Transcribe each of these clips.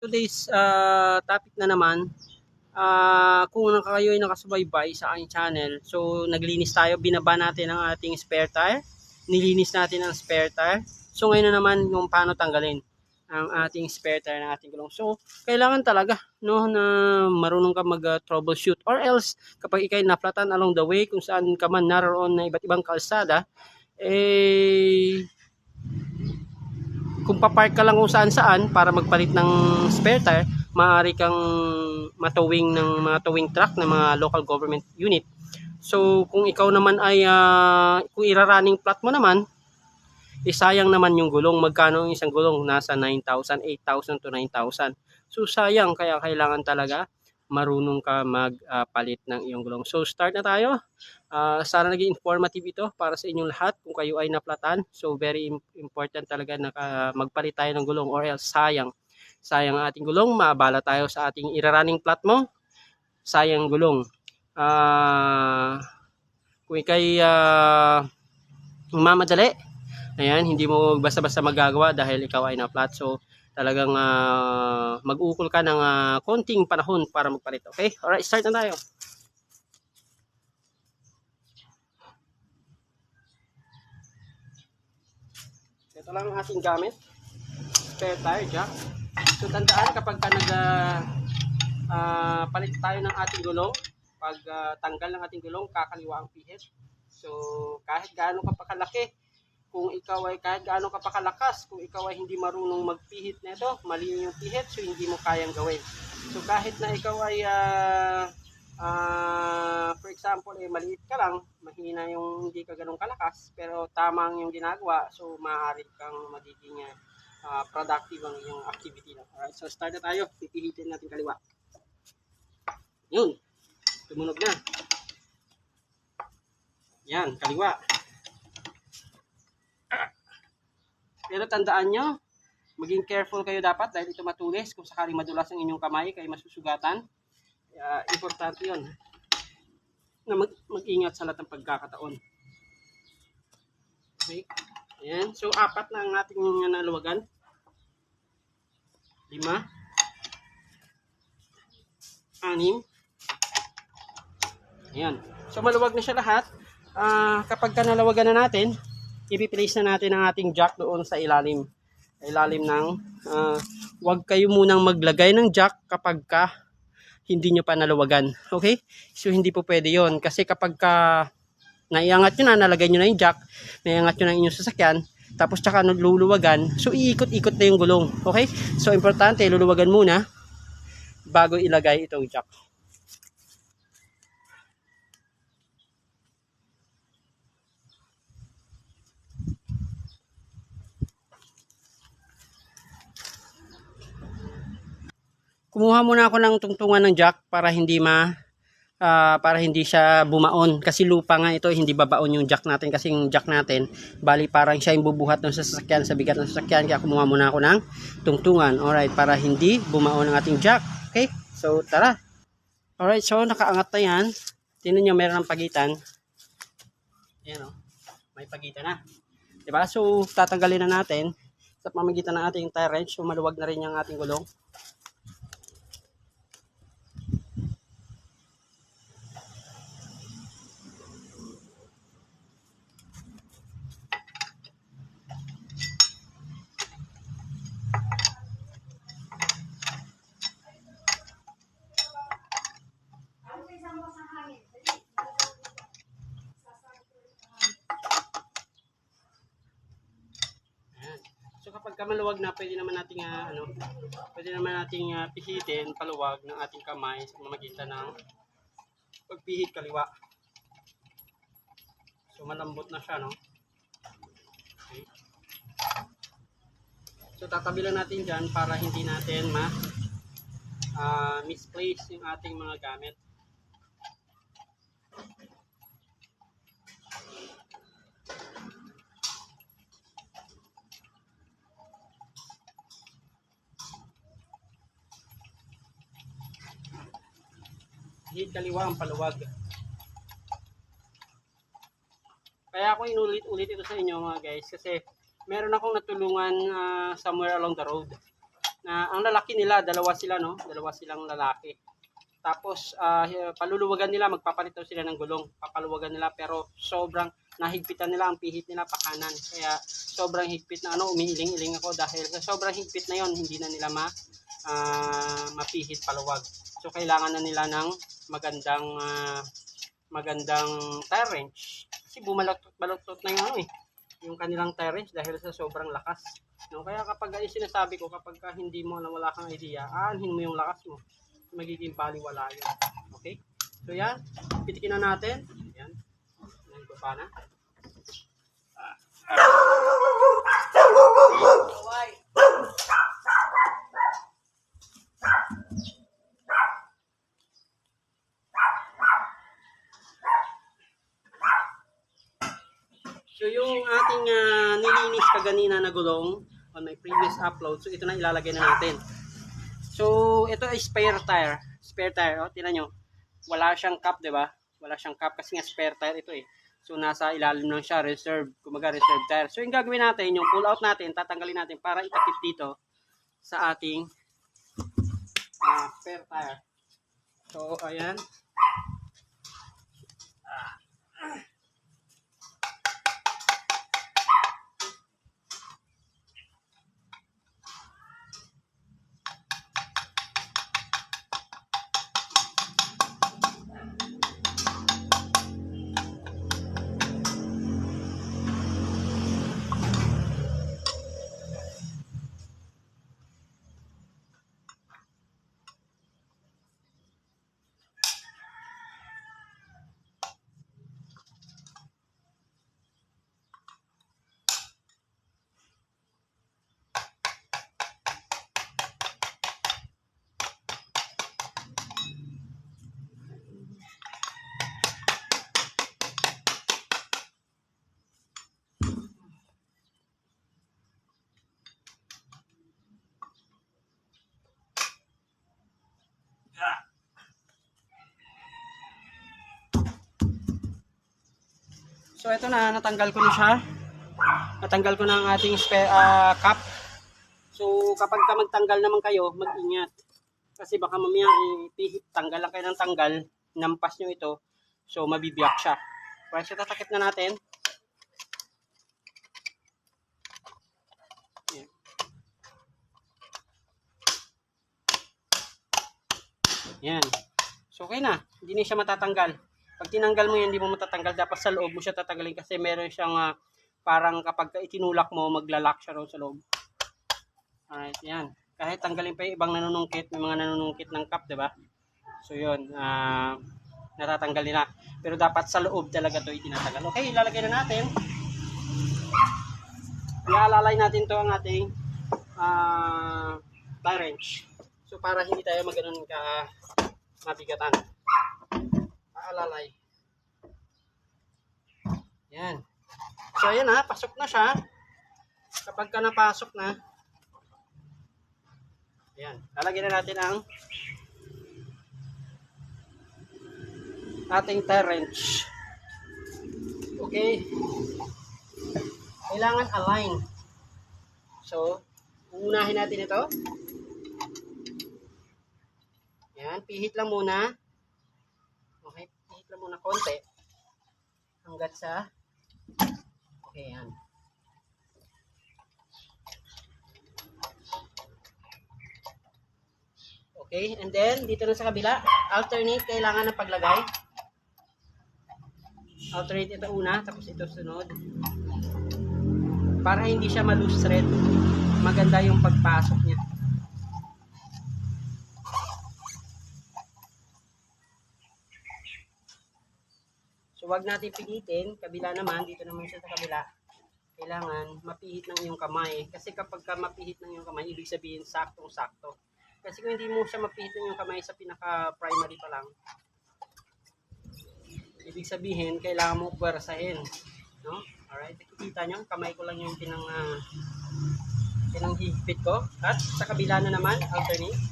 Today's topic na naman, kung kayo ay nakasubaybay sa aking channel, so naglinis tayo, binaba natin ang ating spare tire, nilinis natin ang spare tire. So ngayon na naman yung paano tanggalin ang ating spare tire ng ating gulong. So kailangan talaga no na marunong ka mag troubleshoot, or else kapag ikay naplatan along the way kung saan ka man naroon na iba't ibang kalsada, kung papark ka lang kung saan-saan para magpalit ng spare tire, maaari kang matowing ng mga towing truck ng mga local government unit. So kung ikaw naman ay kung ira-running plat mo naman, sayang naman yung gulong. Magkano yung isang gulong? Nasa 9,000, 8,000 to 9,000. So sayang, kaya kailangan talaga marunong ka magpalit ng iyong gulong. So start na tayo. Sana naging informative ito para sa inyong lahat kung kayo ay naplatan. So very important talaga na magpalit tayo ng gulong, or else sayang ang ating gulong. Maabala tayo sa ating ira-running plat mo, sayang gulong. Kung ikay mamadali, ayan, hindi mo basta-basta magagawa dahil ikaw ay na-flat. So talagang mag-ukol ka ng konting panahon para magpalit. Okay? Alright, start na tayo. Ito lang ang ating gamit. Spare tire jack. So tandaan, kapag ka palit tayo ng ating gulong, pag tanggal ng ating gulong, kakaliwa ang pihit. So kahit gaano ka pa kalaki, kung ikaw ay kahit gaano ka pa kalakas, kung ikaw ay hindi marunong magpihit nito, mali yung pihit, so hindi mo kayang gawin. So kahit na ikaw ay for example, maliit ka lang, mahina yung hindi ka ganun kalakas, pero tamang yung ginagawa, so maaari kang magiging productive ang iyong activity. Alright, so start na tayo. Pipihitin natin kaliwa. Yun, tumunog na. Yan, kaliwa. Pero tandaan nyo, maging careful kayo dapat dahil ito matulis. Kung sakaling madulas ang inyong kamay, kayo masusugatan. Importante yun na mag-ingat sa lahat ng pagkakataon. Okay. Ayan. So, 4 na ang ating naluwagan. 5. 6. Ayan. So, maluwag na siya lahat. Kapag nalawagan na natin, i-replace na natin ang ating jack doon sa ilalim ng wag kayo munang maglagay ng jack kapag hindi nyo pa nalawagan. Okay? So hindi po pwede yon, kasi kapag naiangat nyo na, nalagay nyo na yung jack, naiangat nyo na inyong sasakyan, tapos tsaka luluwagan, so iikot-ikot na yung gulong. Okay? So importante, luluwagan muna bago ilagay itong jack. Kumuha muna ako ng tungtungan ng jack para hindi siya bumaon, kasi lupa nga ito, hindi babaon yung jack natin, kasi yung jack natin bali parang siya yung bubuhat ng sasakyan, sa bigat ng sasakyan, kaya kumuha muna ako ng tungtungan. Alright, para hindi bumaon ang ating jack. Okay, so tara. Alright, so nakaangat na yan. Tingnan nyo, meron ng pagitan. Ayan o, may pagitan na, diba? So tatanggalin na natin sa pamamagitan ng ating tire wrench. So maluwag na rin yung ating gulong. So kapag maluwag na, pwede naman nating pihitin paluwag ng ating kamay sa pamamagitan ng pagpihit kaliwa. So malambot na siya, no? Okay. So tatabilan natin dyan para hindi natin misplace yung ating mga gamit. Hihit kaliwa ang paluwag. Kaya ako inulit-ulit ito sa inyo mga guys, kasi meron akong natulungan somewhere along the road. Na ang lalaki nila, dalawa sila, no? Dalawa silang lalaki. Tapos, paluluwagan nila, magpapalit daw sila ng gulong. Papaluwagan nila, pero sobrang nahigpitan nila ang pihit nila pa kanan. Kaya sobrang higpit na umiiling-iling ako dahil sa sobrang higpit na yon hindi na nila mapihit paluwag. So, kailangan na nila ng magandang tire wrench. Kasi bumalot-balot na yung kanilang tire wrench dahil sa sobrang lakas. No? Kaya kapag sinasabi ko, kapag hindi mo na wala kang idea, aanhin mo yung lakas mo. Magiging baliwala yun. Okay? So yan, pitikin na natin. Yan. Yan, baba na. So yung ating nilinis kaganina na gulong on my previous upload, so ito na ilalagay na natin. So ito ay spare tire. Spare tire, oh, tingnan nyo. Wala siyang cap, 'di ba? Wala siyang cap kasi nga spare tire ito eh. So nasa ilalim lang siya, reserve, kumaga reserve tire. So yung gagawin natin, yung pull out natin, tatanggalin natin para itakip dito sa ating spare tire. So ayan. So ito na, natanggal ko na siya. Natanggal ko na ang ating spare cap. So kapag ka magtanggal naman kayo, mag-ingat. Kasi baka mamaya tanggal lang kayo ng tanggal, nampas nyo ito, so mabibiyak siya. Kaya so tatakip na natin. Yan. So okay na, hindi na siya matatanggal. Pag tinanggal mo yan, hindi mo matatanggal. Dapat sa loob mo siya tatanggalin kasi meron siyang parang kapag itinulak mo, maglalak siya ron sa loob. Alright, yan. Kahit tanggalin pa yung ibang nanunungkit, may mga nanunungkit ng cap, diba? So yun, natatanggal nila. Pero dapat sa loob talaga ito itinatanggal. Okay, ilalagay na natin. Ialalay natin to ang ating tire wrench. So para hindi tayo maganoon ka mabigatan. Alalay. Yan. So ayan na, pasok na siya. Kapag ka napasok na, yan, lalagyan na natin ang ating tire wrench. Okay. Kailangan align. So, uunahin natin ito. Yan, pihit lang muna. Okay, pihit lang muna konti. Hanggat sa okay, yan. Okay, and then dito na sa kabila, alternate kailangan ng paglagay. Alternate ito una, tapos ito sunod. Para hindi siya ma-loose thread. Maganda yung pagpasok niya. So wag natin pilitin, kabila naman, dito naman siya sa kabila. Kailangan mapihit ng iyong kamay. Kasi kapag ka mapihit ng iyong kamay, ibig sabihin saktong-sakto. Kasi kung hindi mo siya mapihit ng iyong kamay sa pinaka-primary pa lang, ibig sabihin, kailangan mo puwersahin. No? Alright, nakikita nyo, kamay ko lang yung pinanghihigpit ko. At sa kabila na naman, alternate.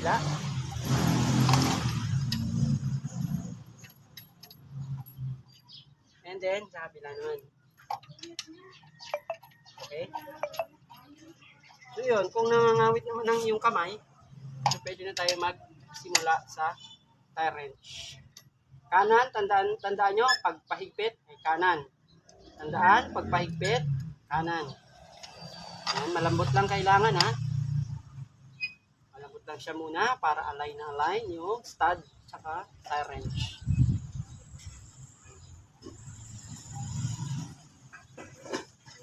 kabila. And then, sa kabila naman. Okay? So yun, kung nangangawit naman ng iyong kamay, so pwede na tayo magsimula sa tire wrench. Kanan, tandaan nyo, pagpahigpit ay kanan. Tandaan, pagpahigpit, kanan. Yan, malambot lang kailangan ha. Malambot lang siya muna para align na align yung stud saka tire wrench.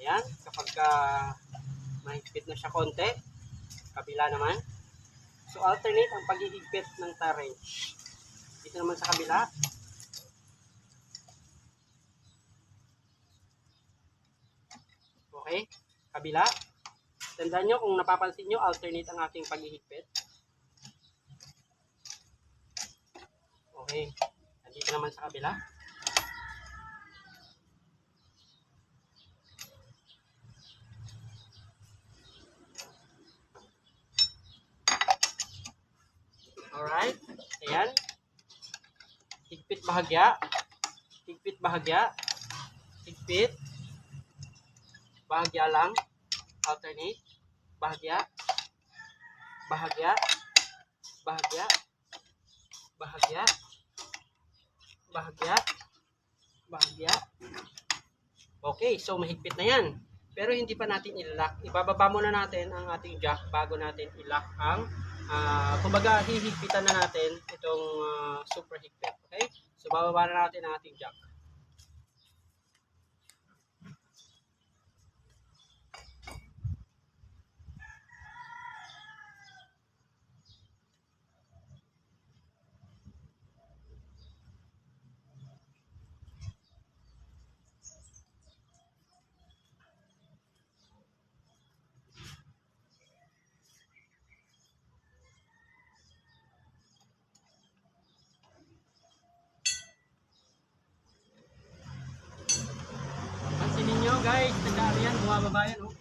Ayan, kapag mahigpit na siya konti, kabila naman. So alternate ang paghihigpit ng tire wrench. Dito naman sa kabila. Okay, kabila. Tandaan nyo, kung napapansin nyo, alternate ang aking paghihigpit. Okay, nandito naman sa kabila. Alright, ayan. Higpit bahagya. Higpit bahagya. Higpit. Bahagya lang. Alternate. Bahagya. Bahagya. Bahagya. Bahagya. Bahagya. Bahagya. Okay, so mahigpit na yan. Pero hindi pa natin ilalak. Ibababa muna natin ang ating jack bago natin ilak ang kumbaga hihigpitan na natin itong super higpit. Okay? So bababa na natin ang ating jack. Pansinin nyo guys, nagkaano yan, bumababa yan oh.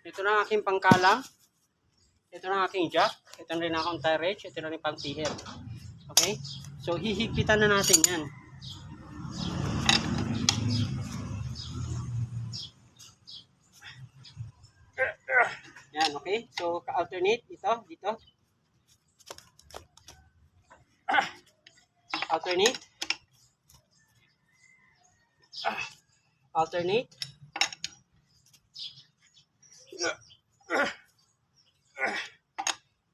Ito na ang aking pangkalam. Ito na ang aking jack. Ito na rin ang akong tire wrench. Ito na rin pang pihir. Okay? So, hihigpitan na natin yan. Yan, okay? So, ka-alternate. Ito, dito. Alternate. Alternate.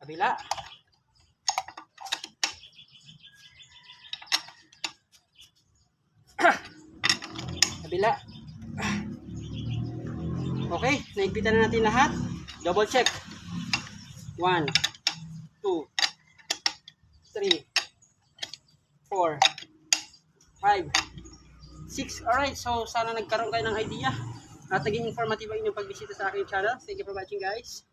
Kabila. Kabila. Okay, naigpitan na natin lahat. Double check. 1, 2, 3, 4, 5, 6. Alright, so sana nagkaroon kayo ng idea at naging informative ang inyong pagbisita sa aking channel. Thank you for watching guys.